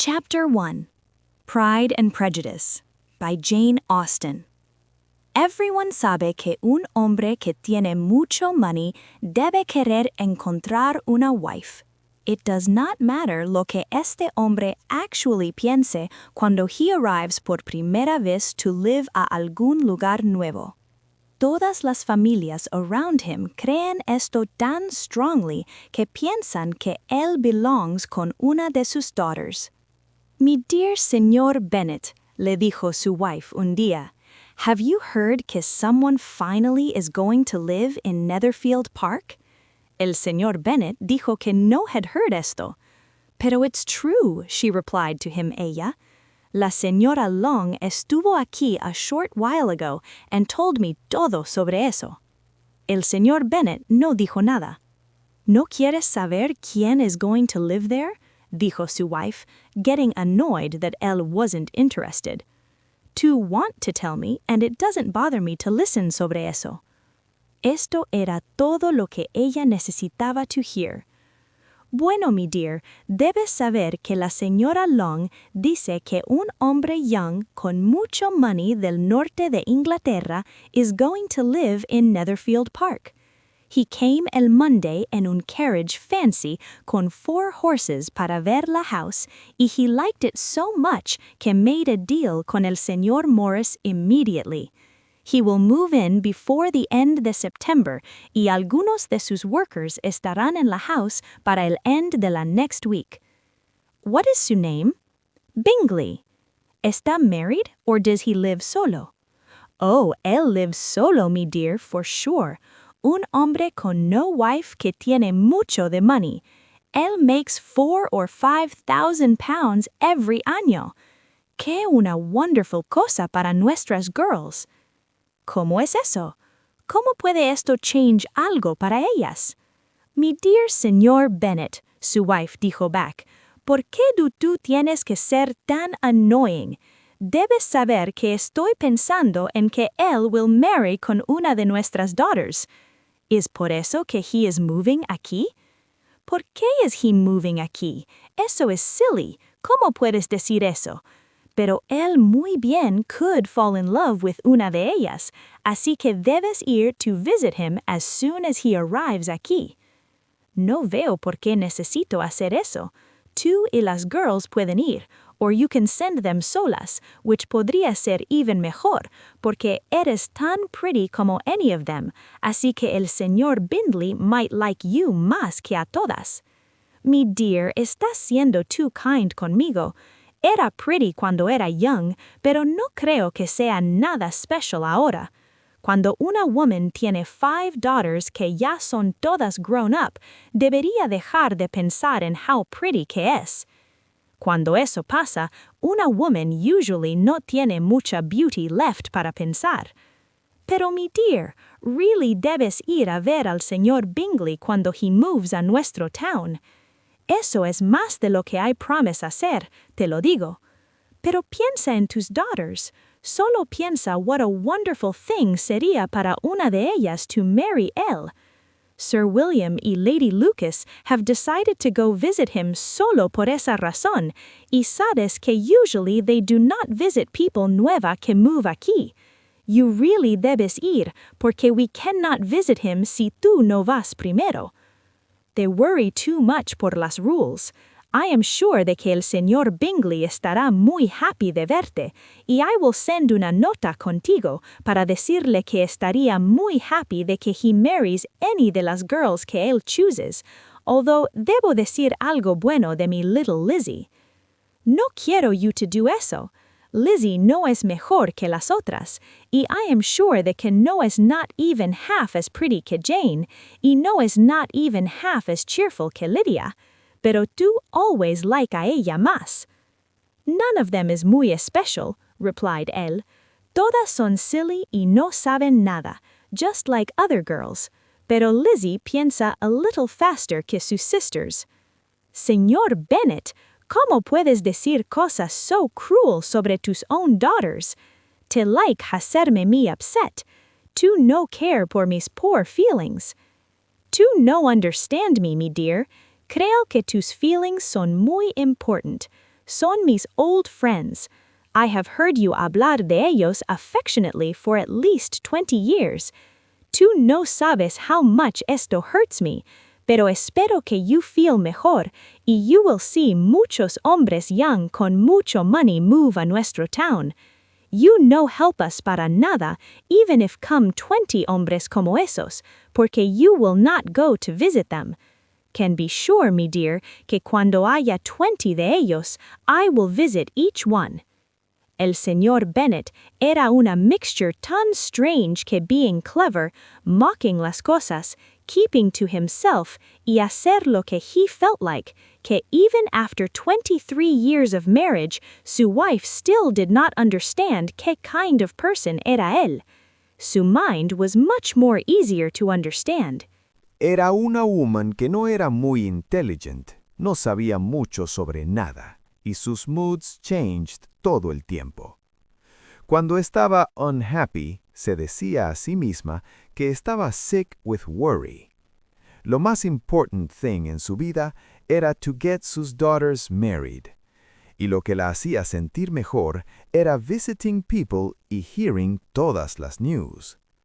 Chapter 1 Pride and Prejudice by Jane Austen. Everyone sabe que un hombre que tiene mucho money debe querer encontrar una wife. It does not matter lo que este hombre actually piense cuando he arrives por primera vez to live a algún lugar nuevo. Todas las familias around him creen esto tan strongly que piensan que él belongs con una de sus daughters. Mi dear Señor Bennet, le dijo su wife un día, have you heard que someone finally is going to live in Netherfield Park? El Señor Bennet dijo que no had heard esto. Pero it's true, she replied to him ella. La señora Long estuvo aquí a short while ago and told me todo sobre eso. El Señor Bennet no dijo nada. ¿No quieres saber quién is going to live there? Dijo su wife, getting annoyed that Elle wasn't interested. To want to tell me, and it doesn't bother me to listen sobre eso. Esto era todo lo que ella necesitaba to hear. Bueno, mi dear, debes saber que la señora Long dice que un hombre young con mucho money del norte de Inglaterra is going to live in Netherfield Park. He came el Monday en un carriage fancy con 4 horses para ver la house y he liked it so much que made a deal con el señor Morris immediately. He will move in before the end de September y algunos de sus workers estarán en la house para el end de la next week. What is su name? Bingley. ¿Está married or does he live solo? Oh, él lives solo, mi dear, for sure. Un hombre con no wife que tiene mucho de money. Él makes 4,000 or 5,000 pounds every año. ¡Qué una wonderful cosa para nuestras girls! ¿Cómo es eso? ¿Cómo puede esto change algo para ellas? Mi dear señor Bennet, su wife dijo back, ¿por qué tú tienes que ser tan annoying? Debes saber que estoy pensando en que él will marry con una de nuestras daughters. ¿Es por eso que he is moving aquí? ¿Por qué is he moving aquí? Eso es silly. ¿Cómo puedes decir eso? Pero él muy bien could fall in love with una de ellas, así que debes ir to visit him as soon as he arrives aquí. No veo por qué necesito hacer eso. Tú y las girls pueden ir, or you can send them solas, which podría ser even mejor, porque eres tan pretty como any of them, así que el señor Bingley might like you más que a todas. Mi dear, estás siendo too kind conmigo. Era pretty cuando era young, pero no creo que sea nada special ahora. Cuando una woman tiene 5 daughters que ya son todas grown up, debería dejar de pensar en how pretty que es. Cuando eso pasa, una woman usually no tiene mucha beauty left para pensar. Pero mi dear, really debes ir a ver al señor Bingley cuando he moves a nuestro town. Eso es más de lo que I promise hacer, te lo digo. Pero piensa en tus daughters. Solo piensa what a wonderful thing sería para una de ellas to marry él. Sir William y Lady Lucas have decided to go visit him solo por esa razón, y sabes que usually they do not visit people nueva que move aquí. You really debes ir, porque we cannot visit him si tú no vas primero. They worry too much por las rules. I am sure de que el señor Bingley estará muy happy de verte, y I will send una nota contigo para decirle que estaría muy happy de que he marries any de las girls que él chooses, although debo decir algo bueno de mi little Lizzie. No quiero you to do eso. Lizzie no es mejor que las otras, y I am sure de que no es not even half as pretty que Jane, y no es not even half as cheerful que Lydia. Pero tú always like a ella más. None of them is muy especial, replied él. Todas son silly y no saben nada, just like other girls. Pero Lizzie piensa a little faster que sus sisters. Señor Bennet, ¿cómo puedes decir cosas so cruel sobre tus own daughters? Te like hacerme me upset. Tú no care por mis poor feelings. Tú no understand me, mi dear. Creo que tus feelings son muy important. Son mis old friends. I have heard you hablar de ellos affectionately for at least 20 years. Tú no sabes how much esto hurts me, pero espero que you feel mejor, y you will see muchos hombres young con mucho money move a nuestro town. You no help us para nada, even if come 20 hombres como esos, porque you will not go to visit them. Can be sure, mi dear, que cuando haya 20 de ellos, I will visit each one. El señor Bennet era una mixture tan strange que being clever, mocking las cosas, keeping to himself, y hacer lo que he felt like, que even after 23 years of marriage, su wife still did not understand qué kind of person era él. Su mind was much more easier to understand. Era una woman que no era muy intelligent, no sabía mucho sobre nada, y sus moods changed todo el tiempo. Cuando estaba unhappy, se decía a sí misma que estaba sick with worry. Lo más important thing en su vida era to get sus daughters married. Y lo que la hacía sentir mejor era visiting people y hearing todas las news.